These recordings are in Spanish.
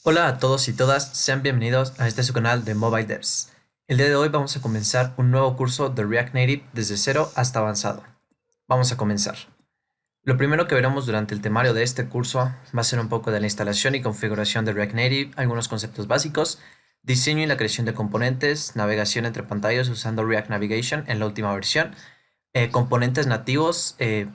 Hola a todos y todas, sean bienvenidos a este su canal de Mobile Devs. El día de hoy vamos a comenzar un nuevo curso de React Native desde cero hasta avanzado. Vamos a comenzar. Lo primero que veremos durante el temario de este curso va a ser un poco de la instalación y configuración de React Native, algunos conceptos básicos, diseño y la creación de componentes, navegación entre pantallas usando React Navigation en la última versión, componentes nativos en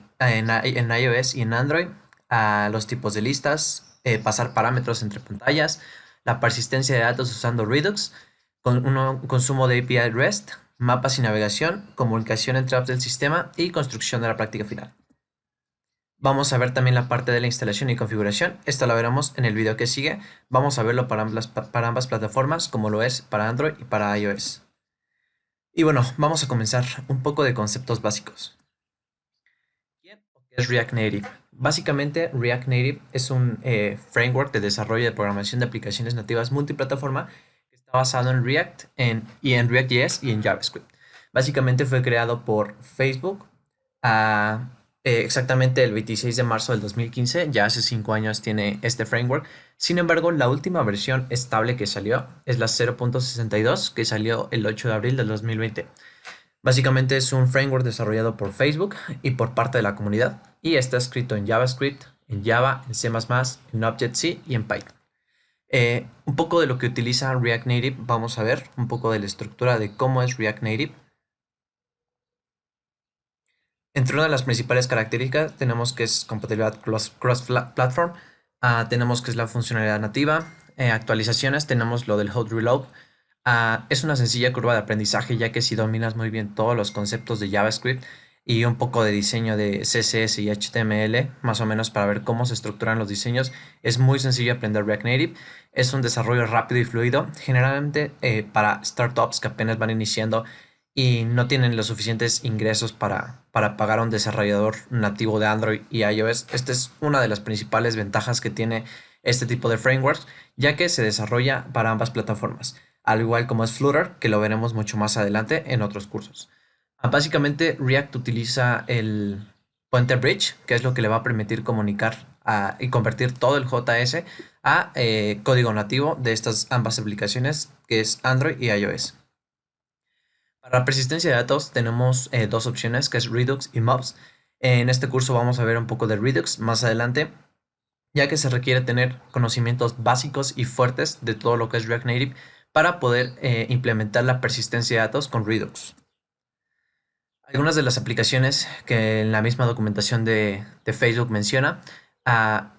iOS y en Android, a los tipos de listas, pasar parámetros entre pantallas, la persistencia de datos usando Redux, consumo de API REST, mapas y navegación, comunicación entre apps del sistema y construcción de la práctica final. Vamos a ver también la parte de la instalación y configuración. Esto lo veremos en el video que sigue. Vamos a verlo para ambas plataformas, como lo es para Android y para iOS. Y bueno, vamos a comenzar un poco de conceptos básicos. ¿Qué es React Native? Básicamente, React Native es un framework de desarrollo de programación de aplicaciones nativas multiplataforma que está basado en React y en React.js y en JavaScript. Básicamente fue creado por Facebook exactamente el 26 de marzo del 2015, ya hace 5 años tiene este framework. Sin embargo, la última versión estable que salió es la 0.62, que salió el 8 de abril del 2020. Básicamente es un framework desarrollado por Facebook y por parte de la comunidad y está escrito en JavaScript, en Java, en C++, en Objective-C y en Python. Un poco de lo que utiliza React Native, vamos a ver un poco de la estructura de cómo es React Native. Entre una de las principales características tenemos que es compatibilidad cross-platform, tenemos que es la funcionalidad nativa, actualizaciones, tenemos lo del hot reload. Es una sencilla curva de aprendizaje, ya que si dominas muy bien todos los conceptos de JavaScript y un poco de diseño de CSS y HTML, más o menos para ver cómo se estructuran los diseños, es muy sencillo aprender React Native. Es un desarrollo rápido y fluido, generalmente para startups que apenas van iniciando y no tienen los suficientes ingresos para pagar a un desarrollador nativo de Android y iOS. Esta es una de las principales ventajas que tiene este tipo de frameworks, ya que se desarrolla para ambas plataformas, al igual como es Flutter, que lo veremos mucho más adelante en otros cursos. Básicamente, React utiliza el Pointer Bridge, que es lo que le va a permitir comunicar y convertir todo el JS a código nativo de estas ambas aplicaciones, que es Android y iOS. Para persistencia de datos tenemos dos opciones, que es Redux y Mobs. En este curso vamos a ver un poco de Redux más adelante, ya que se requiere tener conocimientos básicos y fuertes de todo lo que es React Native para poder implementar la persistencia de datos con Redux. Algunas de las aplicaciones que en la misma documentación de Facebook menciona,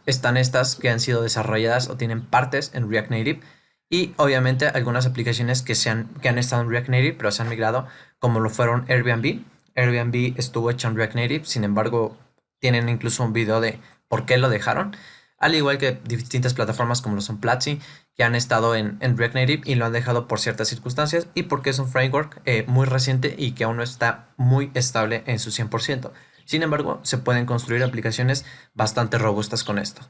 están estas que han sido desarrolladas o tienen partes en React Native y obviamente algunas aplicaciones que han estado en React Native pero se han migrado, como lo fueron Airbnb. Airbnb estuvo hecho en React Native, sin embargo tienen incluso un video de por qué lo dejaron, al igual que distintas plataformas como lo son Platzi, que han estado en React Native y lo han dejado por ciertas circunstancias y porque es un framework muy reciente y que aún no está muy estable en su 100%. Sin embargo, se pueden construir aplicaciones bastante robustas con esto.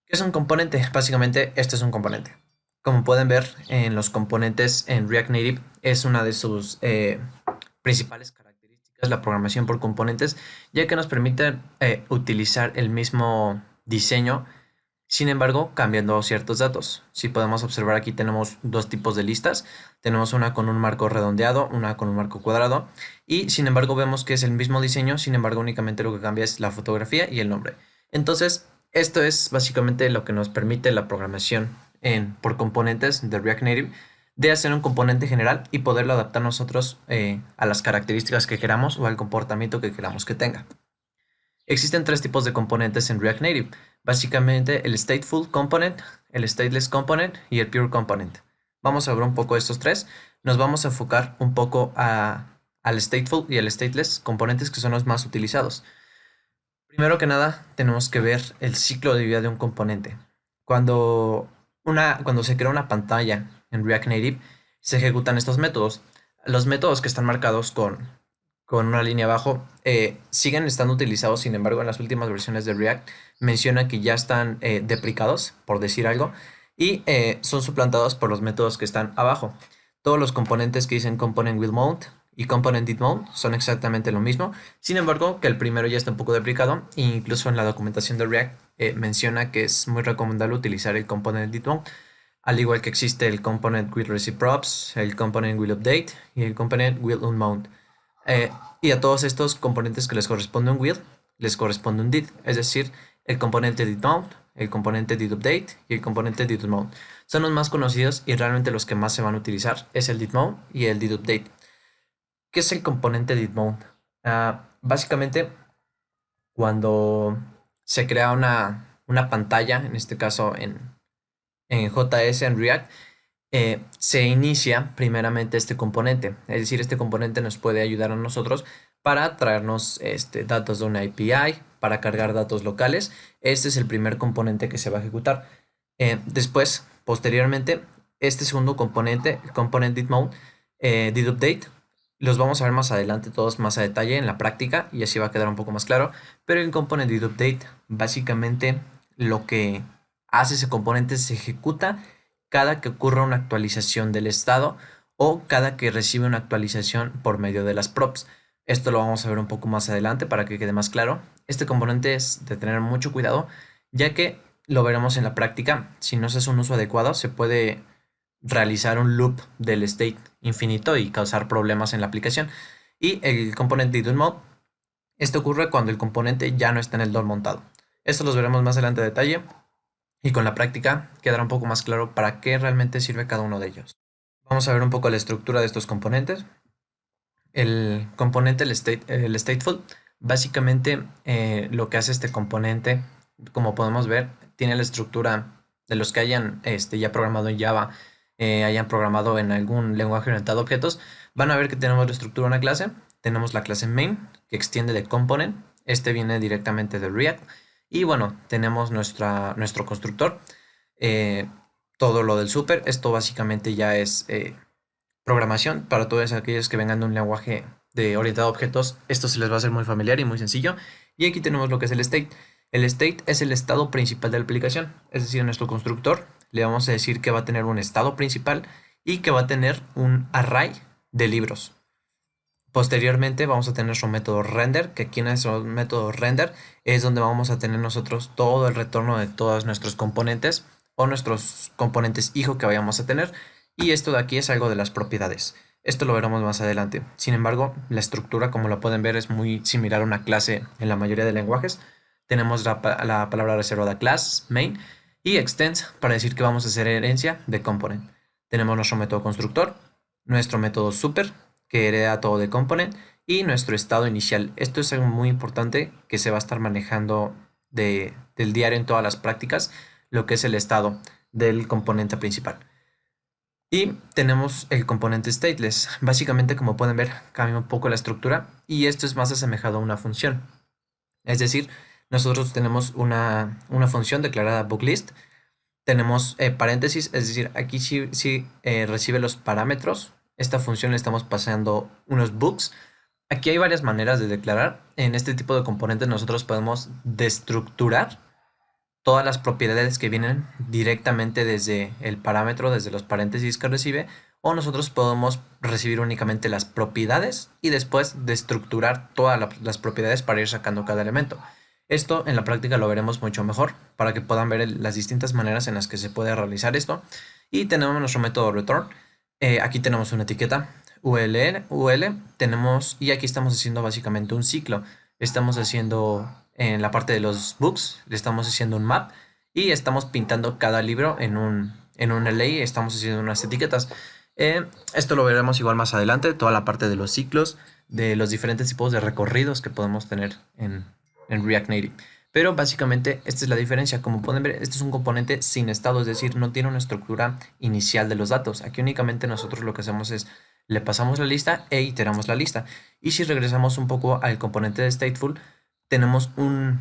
¿Qué es un componente? Básicamente, este es un componente. Como pueden ver en los componentes en React Native, es una de sus principales características la programación por componentes, ya que nos permite utilizar el mismo diseño, sin embargo, cambiando ciertos datos. Si podemos observar, aquí tenemos dos tipos de listas. Tenemos una con un marco redondeado, una con un marco cuadrado. Y sin embargo, vemos que es el mismo diseño, sin embargo, únicamente lo que cambia es la fotografía y el nombre. Entonces, esto es básicamente lo que nos permite la programación por componentes de React Native, de hacer un componente general y poderlo adaptar nosotros a las características que queramos o al comportamiento que queramos que tenga. Existen tres tipos de componentes en React Native. Básicamente el Stateful Component, el Stateless Component y el Pure Component. Vamos a ver un poco estos tres. Nos vamos a enfocar un poco al Stateful y al Stateless, componentes que son los más utilizados. Primero que nada, tenemos que ver el ciclo de vida de un componente. Cuando se crea una pantalla en React Native, se ejecutan estos métodos. Los métodos que están marcados con una línea abajo siguen estando utilizados, sin embargo, en las últimas versiones de React menciona que ya están deprecados, por decir algo, y son suplantados por los métodos que están abajo. Todos los componentes que dicen component will mount y component did mode son exactamente lo mismo. Sin embargo, que el primero ya está un poco deprecado, e incluso en la documentación de React menciona que es muy recomendable utilizar el component did mode, al igual que existe el component will receive props, el component will update y el component will unmount. Y a todos estos componentes que les corresponde un will, les corresponde un did, es decir, el componente did mount, el componente did update y el componente did unmount. Son los más conocidos y realmente los que más se van a utilizar es el did mount y el did update. ¿Qué es el componente did mount? Básicamente, cuando se crea una pantalla, en este caso en JS, en React, se inicia primeramente este componente. Es decir, este componente nos puede ayudar a nosotros para traernos datos de una API, para cargar datos locales. Este es el primer componente que se va a ejecutar. Después, posteriormente, este segundo componente, el component did mount, did update, los vamos a ver más adelante todos más a detalle en la práctica y así va a quedar un poco más claro. Pero el component did update, básicamente lo que hace ese componente se ejecuta cada que ocurra una actualización del estado o cada que recibe una actualización por medio de las props. Esto lo vamos a ver un poco más adelante para que quede más claro. Este componente es de tener mucho cuidado, ya que lo veremos en la práctica. Si no se hace un uso adecuado, se puede realizar un loop del state infinito y causar problemas en la aplicación. Y el componente did mode, esto ocurre cuando el componente ya no está en el DOM montado. Esto los veremos más adelante a detalle y con la práctica quedará un poco más claro para qué realmente sirve cada uno de ellos. Vamos a ver un poco la estructura de estos componentes. El componente, el stateful, básicamente lo que hace este componente, como podemos ver, tiene la estructura de los que hayan ya programado en Java, hayan programado en algún lenguaje orientado a objetos, van a ver que tenemos la estructura de una clase. Tenemos la clase main, que extiende de component. Este viene directamente de React. Y bueno, tenemos nuestro constructor. Todo lo del super. Esto básicamente ya es programación para todos aquellos que vengan de un lenguaje de orientado a objetos. Esto se les va a hacer muy familiar y muy sencillo. Y aquí tenemos lo que es el state. El state es el estado principal de la aplicación. Es decir, en nuestro constructor le vamos a decir que va a tener un estado principal y que va a tener un array de libros. Posteriormente vamos a tener nuestro método render, que aquí en nuestro método render es donde vamos a tener nosotros todo el retorno de todos nuestros componentes o nuestros componentes hijo que vayamos a tener. Y esto de aquí es algo de las propiedades. Esto lo veremos más adelante. Sin embargo, la estructura, como lo pueden ver, es muy similar a una clase en la mayoría de lenguajes. Tenemos la palabra reservada class, main, y extends para decir que vamos a hacer herencia de component. Tenemos nuestro método constructor, nuestro método super, que hereda todo de component, y nuestro estado inicial. Esto es algo muy importante que se va a estar manejando del diario en todas las prácticas, lo que es el estado del componente principal. Y tenemos el componente stateless. Básicamente, como pueden ver, cambia un poco la estructura y esto es más asemejado a una función. Es decir, nosotros tenemos una función declarada bookList. Tenemos paréntesis, es decir, aquí sí recibe los parámetros. Esta función le estamos pasando unos books. Aquí hay varias maneras de declarar. En este tipo de componentes nosotros podemos destructurar todas las propiedades que vienen directamente desde el parámetro, desde los paréntesis que recibe, o nosotros podemos recibir únicamente las propiedades y después destructurar todas las propiedades para ir sacando cada elemento. Esto en la práctica lo veremos mucho mejor para que puedan ver las distintas maneras en las que se puede realizar esto. Y tenemos nuestro método return. Aquí tenemos una etiqueta UL, tenemos, y aquí estamos haciendo básicamente un ciclo. Estamos haciendo en la parte de los books, le estamos haciendo un map y estamos pintando cada libro en un array, estamos haciendo unas etiquetas. Esto lo veremos igual más adelante, toda la parte de los ciclos, de los diferentes tipos de recorridos que podemos tener en React Native. Pero básicamente esta es la diferencia. Como pueden ver, este es un componente sin estado, es decir, no tiene una estructura inicial de los datos. Aquí únicamente nosotros lo que hacemos es le pasamos la lista e iteramos la lista. Y si regresamos un poco al componente de stateful, tenemos un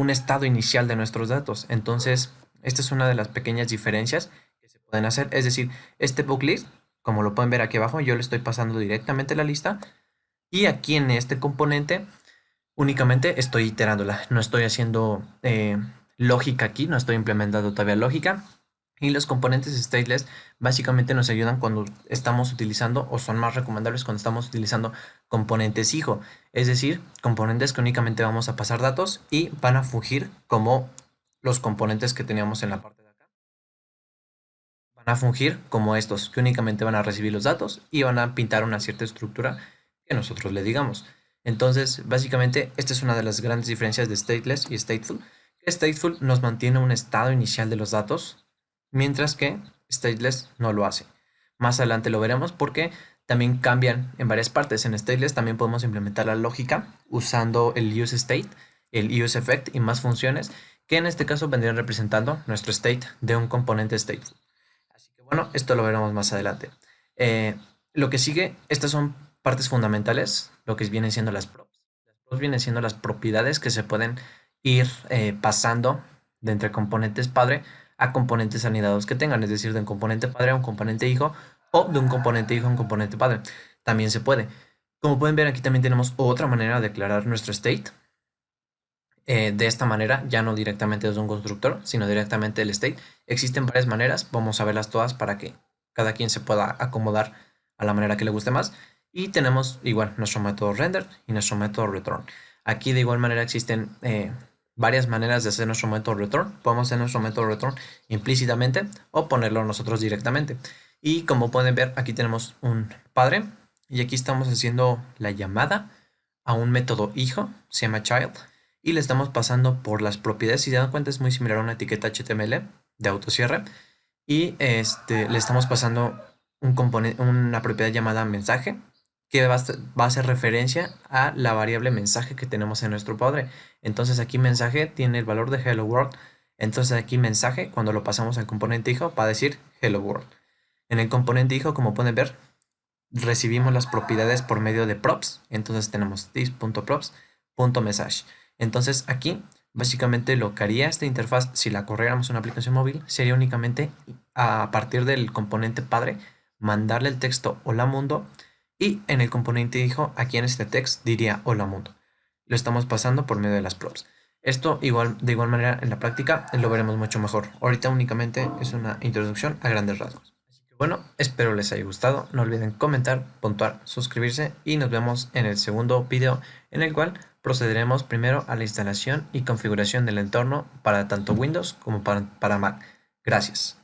estado inicial de nuestros datos. Entonces, esta es una de las pequeñas diferencias que se pueden hacer. Es decir, este booklist, como lo pueden ver aquí abajo, yo le estoy pasando directamente la lista. Y aquí en este componente únicamente estoy iterándola. No estoy haciendo lógica aquí, no estoy implementando todavía lógica. Y los componentes stateless básicamente nos ayudan cuando estamos utilizando, o son más recomendables cuando estamos utilizando componentes hijo, es decir, componentes que únicamente vamos a pasar datos y van a fungir como los componentes que teníamos en la parte de acá. Van a fungir como estos, que únicamente van a recibir los datos y van a pintar una cierta estructura que nosotros le digamos. Entonces, básicamente, esta es una de las grandes diferencias de stateless y stateful. Stateful nos mantiene un estado inicial de los datos, mientras que stateless no lo hace. Más adelante lo veremos porque también cambian en varias partes. En stateless también podemos implementar la lógica usando el useState, el useEffect y más funciones que en este caso vendrían representando nuestro state de un componente stateful. Así que bueno, esto lo veremos más adelante. Lo que sigue, estas son partes fundamentales, lo que vienen siendo las props. Las props vienen siendo las propiedades que se pueden ir pasando de entre componentes padre a componentes anidados que tengan, es decir, de un componente padre a un componente hijo o de un componente hijo a un componente padre. También se puede. Como pueden ver, aquí también tenemos otra manera de declarar nuestro state. De esta manera, ya no directamente desde un constructor, sino directamente del state. Existen varias maneras, vamos a verlas todas para que cada quien se pueda acomodar a la manera que le guste más. Y tenemos igual nuestro método render y nuestro método return. Aquí de igual manera existen varias maneras de hacer nuestro método return. Podemos hacer nuestro método return implícitamente o ponerlo nosotros directamente. Y como pueden ver, aquí tenemos un padre y aquí estamos haciendo la llamada a un método hijo, se llama child, y le estamos pasando por las propiedades. Si se dan cuenta, es muy similar a una etiqueta HTML de autocierre. Y le estamos pasando un componente, una propiedad llamada mensaje, que va a hacer referencia a la variable mensaje que tenemos en nuestro padre. Entonces aquí mensaje tiene el valor de hello world. Entonces aquí mensaje, cuando lo pasamos al componente hijo, va a decir hello world. En el componente hijo, como pueden ver, recibimos las propiedades por medio de props. Entonces tenemos this.props.message. Entonces aquí básicamente lo que haría esta interfaz si la corriéramos en una aplicación móvil sería únicamente a partir del componente padre mandarle el texto hola mundo y en el componente hijo aquí en este text diría hola mundo. Lo estamos pasando por medio de las props. Esto de igual manera en la práctica lo veremos mucho mejor. Ahorita únicamente es una introducción a grandes rasgos. Así que bueno, espero les haya gustado. No olviden comentar, puntuar, suscribirse y nos vemos en el segundo video en el cual procederemos primero a la instalación y configuración del entorno para tanto Windows como para Mac. Gracias.